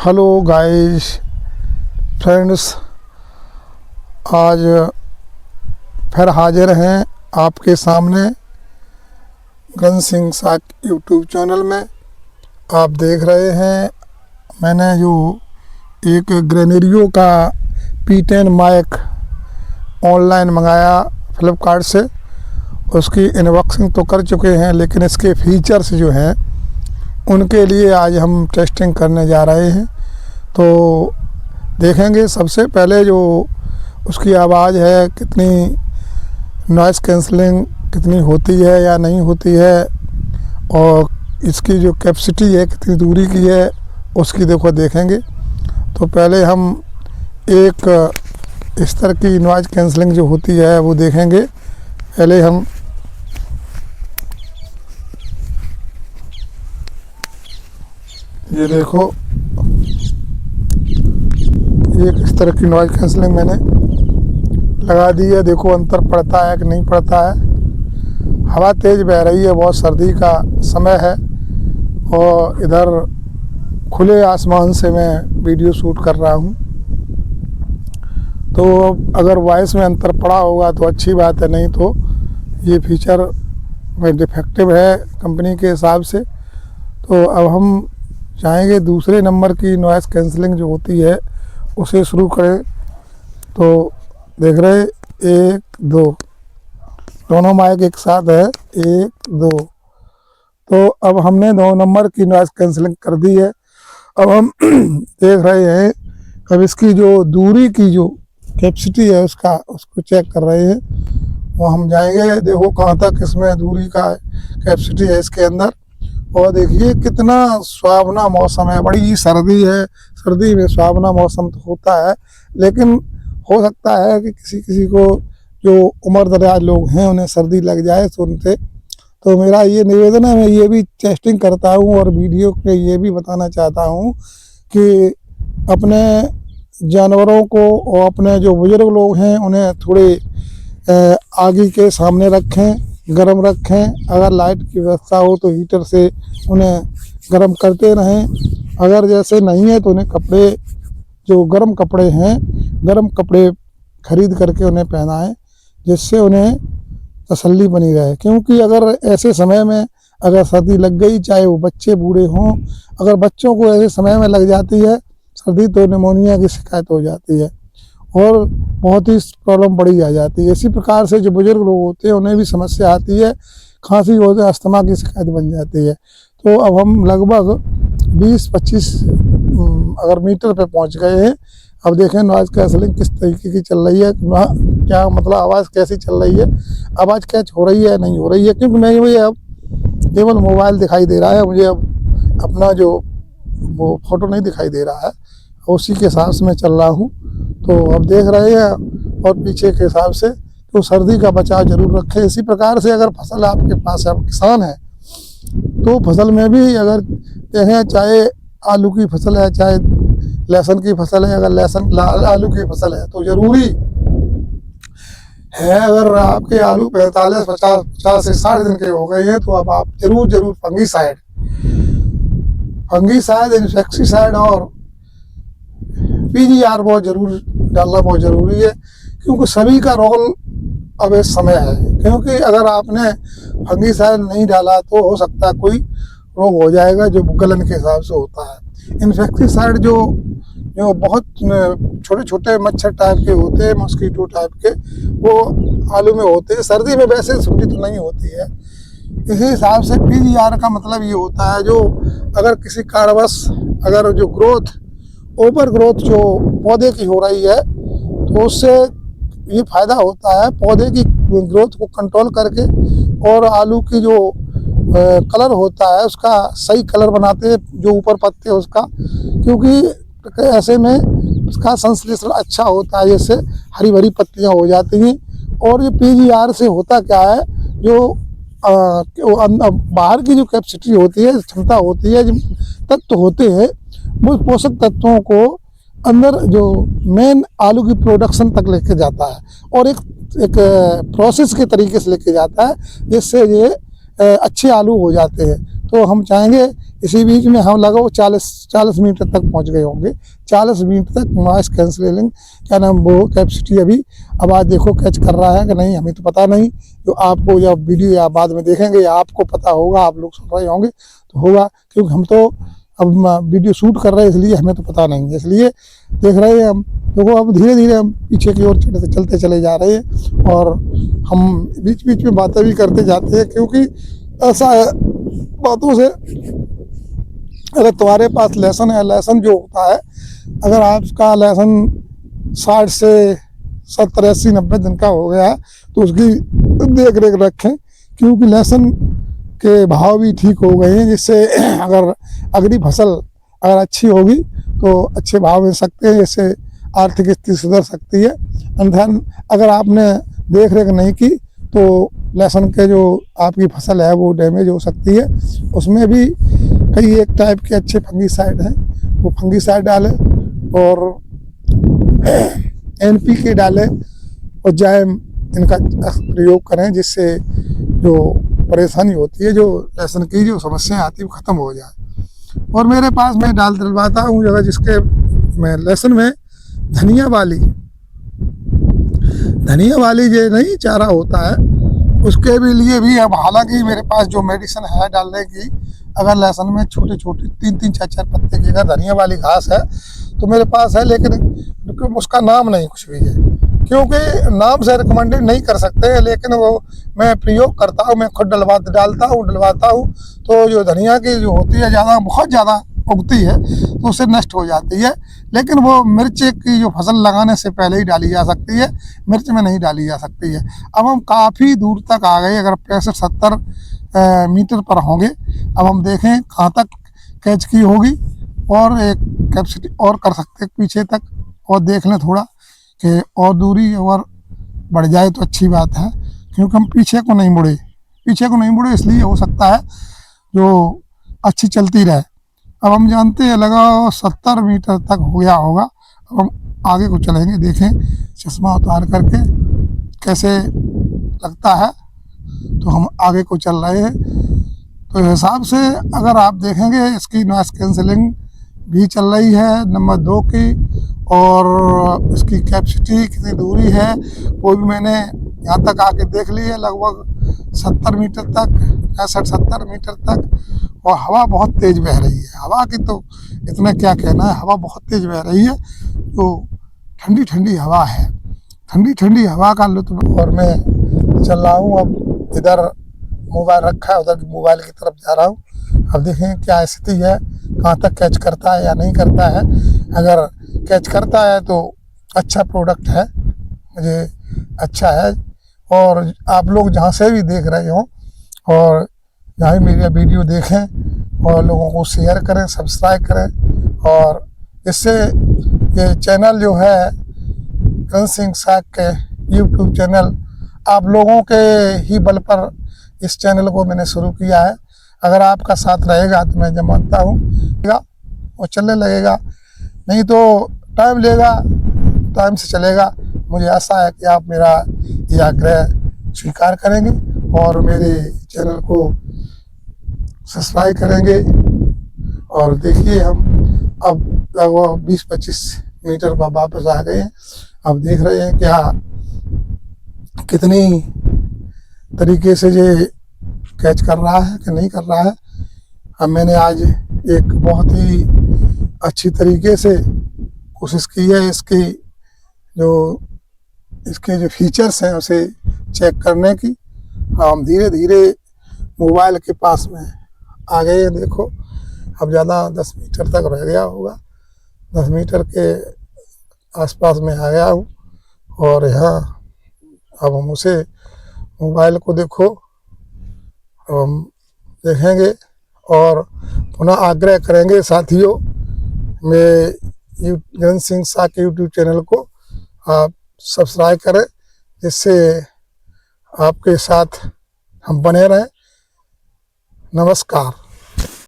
Hello guys friends, आज फिर हाजिर हैं आपके सामने गन सिंह साक यूट्यूब चैनल में। आप देख रहे हैं मैंने जो एक ग्रेनेरियो का P10 माइक ऑनलाइन मंगाया फ्लिपकार्ट से, उसकी अनबॉक्सिंग तो कर चुके हैं, लेकिन इसके फीचर्स जो हैं उनके लिए आज हम टेस्टिंग करने जा रहे हैं। तो देखेंगे सबसे पहले जो उसकी आवाज़ है कितनी नॉइज़ कैंसलिंग कितनी होती है या नहीं होती है, और इसकी जो कैपेसिटी है कितनी दूरी की है उसकी देखेंगे। तो पहले हम एक इस तरह की नॉइज़ कैंसलिंग जो होती है वो देखेंगे। पहले हम ये देखो, एक इस तरह की नॉइज़ कैंसलिंग मैंने लगा दी है। देखो अंतर पड़ता है कि नहीं पड़ता है। हवा तेज़ बह रही है, बहुत सर्दी का समय है और इधर खुले आसमान से मैं वीडियो शूट कर रहा हूँ। तो अगर वॉइस में अंतर पड़ा होगा तो अच्छी बात है, नहीं तो ये फीचर में डिफेक्टिव है कंपनी के हिसाब से। तो अब हम चाहेंगे दूसरे नंबर की नॉइज़ कैंसलिंग जो होती है उसे शुरू करें। तो देख रहे 1 2 दोनों माइक एक साथ है, 1 2। तो अब हमने 2 नंबर की नॉइज़ कैंसलिंग कर दी है। अब हम देख रहे हैं, अब इसकी जो दूरी की जो कैपेसिटी है उसको चेक कर रहे हैं। वो हम जाएंगे, देखो कहाँ तक इसमें दूरी का कैपेसिटी है इसके अंदर। और देखिए कितना सुहावना मौसम है, बड़ी सर्दी है। सर्दी में सुहावना मौसम तो होता है, लेकिन हो सकता है कि किसी को जो उम्रदराज लोग हैं उन्हें सर्दी लग जाए सुनते। तो मेरा ये निवेदन है, मैं ये भी टेस्टिंग करता हूँ और वीडियो पे ये भी बताना चाहता हूँ कि अपने जानवरों को और अपने जो बुजुर्ग लोग हैं उन्हें थोड़े आगे के सामने रखें, गर्म रखें। अगर लाइट की व्यवस्था हो तो हीटर से उन्हें गर्म करते रहें। अगर जैसे नहीं है तो उन्हें कपड़े, जो गर्म कपड़े हैं, गर्म कपड़े खरीद करके उन्हें पहनाएं, जिससे उन्हें तसल्ली बनी रहे। क्योंकि अगर ऐसे समय में अगर सर्दी लग गई, चाहे वो बच्चे बूढ़े हों, अगर बच्चों को ऐसे समय में लग जाती है सर्दी तो निमोनिया की शिकायत हो जाती है और बहुत ही प्रॉब्लम बड़ी आ जाती है। इसी प्रकार से जो बुजुर्ग लोग होते हैं उन्हें भी समस्या आती है, खांसी होती है, अस्थमा की शिकायत बन जाती है। तो अब हम लगभग 20-25 अगर मीटर पे पहुंच गए हैं। अब देखें नॉइज़ कैंसलिंग किस तरीके की चल रही है, क्या मतलब आवाज़ कैसी चल रही है, आवाज़ कैच हो रही है नहीं हो रही है। क्योंकि मैं मुझे अब केवल मोबाइल दिखाई दे रहा है, मुझे अब अपना जो वो फ़ोटो नहीं दिखाई दे रहा है, उसी के हिसाब से मैं चल रहा हूँ। तो अब देख रहे हैं और पीछे के हिसाब से तो सर्दी का बचाव जरूर रखें। इसी प्रकार से अगर फसल आपके पास है, आप किसान हैं, तो फसल में भी अगर देखें, चाहे आलू की फसल है, चाहे लहसुन की फसल है, अगर लहसुन आलू की फसल है तो ज़रूरी है, अगर आपके आलू 50 से 60 दिन के हो गए हैं तो अब आप जरूर फंगीसाइड, इंसेक्टिसाइड और PGR बहुत जरूर डालना बहुत ज़रूरी है। क्योंकि सभी का रोल अब इस समय है। क्योंकि अगर आपने फंगीसाइड नहीं डाला तो हो सकता है कोई रोग हो जाएगा जो गलन के हिसाब से होता है। इंसेक्टिसाइड जो बहुत छोटे छोटे मच्छर टाइप के होते हैं, मॉस्किटो टाइप के, वो आलू में होते हैं। सर्दी में वैसे सूंडी तो नहीं होती है। इसी हिसाब से PGR का मतलब ये होता है, जो अगर किसी कारणवश अगर जो ओवर ग्रोथ जो पौधे की हो रही है तो उससे ये फ़ायदा होता है, पौधे की ग्रोथ को कंट्रोल करके, और आलू की जो कलर होता है उसका सही कलर बनाते हैं, जो ऊपर पत्ते उसका। क्योंकि ऐसे में उसका संश्लेषण अच्छा होता है, जैसे हरी भरी पत्तियां हो जाती हैं। और ये PGR से होता क्या है, जो बाहर की जो कैपेसिटी होती है, क्षमता होती है, जो तत्व होते हैं, वो पोषक तत्वों को अंदर जो मेन आलू की प्रोडक्शन तक लेके जाता है और एक प्रोसेस के तरीके से लेके जाता है, जिससे ये अच्छे आलू हो जाते हैं। तो हम चाहेंगे इसी बीच में हम लगभग 40 मीटर तक पहुंच गए होंगे। 40 मीटर तक नॉइस कैंसलिंग क्या नाम वो कैपेसिटी अभी आवाज़ देखो कैच कर रहा है कि नहीं, हमें तो पता नहीं। जो आपको जब वीडियो या बाद में देखेंगे या आपको पता होगा, आप लोग सुन रहे होंगे तो होगा, क्योंकि हम तो अब वीडियो शूट कर रहे हैं इसलिए हमें तो पता नहीं है, इसलिए देख रहे हैं हम। देखो अब धीरे धीरे हम पीछे की ओर चलते चले जा रहे हैं और हम बीच बीच में बातें भी करते जाते हैं, क्योंकि ऐसा है बातों से अगर तुम्हारे पास लेसन है, लेसन जो होता है अगर आपका लेसन 60 से 70 80 90 दिन का हो गया है तो उसकी देख रेख रखें, क्योंकि लेसन के भाव भी ठीक हो गए हैं, जिससे अगर अगली फसल अगर अच्छी होगी तो अच्छे भाव मिल सकते हैं, जिससे आर्थिक स्थिति सुधर सकती है। अन्यथा अगर आपने देख रेख नहीं की तो लहसुन के जो आपकी फसल है वो डैमेज हो सकती है। उसमें भी कई एक टाइप के अच्छे फंगीसाइड हैं, वो फंगीसाइड डालें और NPK डालें और जाइम इनका प्रयोग करें, जिससे जो परेशानी होती है, जो लहसुन की जो समस्याएं आती है वो ख़त्म हो जाए। और मेरे पास मैं डलवाता हूँ जगह जिसके मैं लहसुन में धनिया वाली जो नहीं चारा होता है उसके भी लिए भी अब हालांकि मेरे पास जो मेडिसिन है डालने की, अगर लहसुन में छोटे छोटे 3-3 4-4 पत्ते की अगर धनिया वाली घास है तो मेरे पास है, लेकिन उसका नाम नहीं कुछ भी है, क्योंकि नाम से रिकमेंडेड नहीं कर सकते, लेकिन वो मैं प्रयोग करता हूँ, मैं खुद डलवाता हूँ तो जो धनिया की जो होती है बहुत ज़्यादा उगती है तो उससे नष्ट हो जाती है। लेकिन वो मिर्च की जो फसल लगाने से पहले ही डाली जा सकती है, मिर्च में नहीं डाली जा सकती है। अब हम काफ़ी दूर तक आ गए, अगर 65-70 मीटर पर होंगे। अब हम देखें कहाँ तक कैच की होगी और एक कैपेसिटी और कर सकते पीछे तक, और देख लें थोड़ा कि और दूरी और बढ़ जाए तो अच्छी बात है, क्योंकि हम पीछे को नहीं मुड़े इसलिए हो सकता है जो अच्छी चलती रहे। अब हम जानते हैं लगा 70 मीटर तक हो गया होगा। अब हम आगे को चलेंगे, देखें चश्मा उतार करके कैसे लगता है, तो हम आगे को चल रहे हैं। तो इस हिसाब से अगर आप देखेंगे इसकी नॉइस कैंसलिंग भी चल रही है नंबर 2 की, और इसकी कैपेसिटी कितनी दूरी है वो भी मैंने यहाँ तक आके देख ली है, लगभग 70 मीटर तक, 65-70 मीटर तक। और हवा बहुत तेज़ बह रही है, हवा की तो इतना क्या कहना है, हवा बहुत तेज़ बह रही है, तो ठंडी ठंडी हवा है, ठंडी हवा का लुत्फ। और मैं चल रहा हूँ, अब इधर मोबाइल रखा है, उधर मोबाइल की तरफ जा रहा हूँ। अब देखें क्या स्थिति है, कहाँ तक कैच करता है या नहीं करता है। अगर कैच करता है तो अच्छा प्रोडक्ट है, मुझे अच्छा है। और आप लोग जहाँ से भी देख रहे हो और जहाँ भी मेरी वीडियो देखें और लोगों को शेयर करें, सब्सक्राइब करें, और इससे ये चैनल जो है करण सिंह साग के यूट्यूब चैनल, आप लोगों के ही बल पर इस चैनल को मैंने शुरू किया है। अगर आपका साथ रहेगा तो मैं मानता हूँ और चलने लगेगा, नहीं तो टाइम लेगा, टाइम से चलेगा। मुझे आशा है कि आप मेरा ये आग्रह स्वीकार करेंगे और मेरे चैनल को सब्सक्राइब करेंगे। और देखिए हम अब लगभग 20-25 मीटर पर वापस आ गए हैं। अब देख रहे हैं क्या कितनी तरीके से ये कैच कर रहा है कि नहीं कर रहा है। अब मैंने आज एक बहुत ही अच्छी तरीके से कोशिश की है इसके जो फीचर्स हैं उसे चेक करने की। हम धीरे धीरे मोबाइल के पास में आ गए हैं। देखो अब ज़्यादा 10 मीटर तक रह गया होगा, 10 मीटर के आसपास में आ गया हूँ। और यहाँ अब हम उसे मोबाइल को देखो हम देखेंगे और पुनः आग्रह करेंगे साथियों, मैं करण सिंह साग के यूट्यूब चैनल को आप सब्सक्राइब करें, जिससे आपके साथ हम बने रहें। नमस्कार।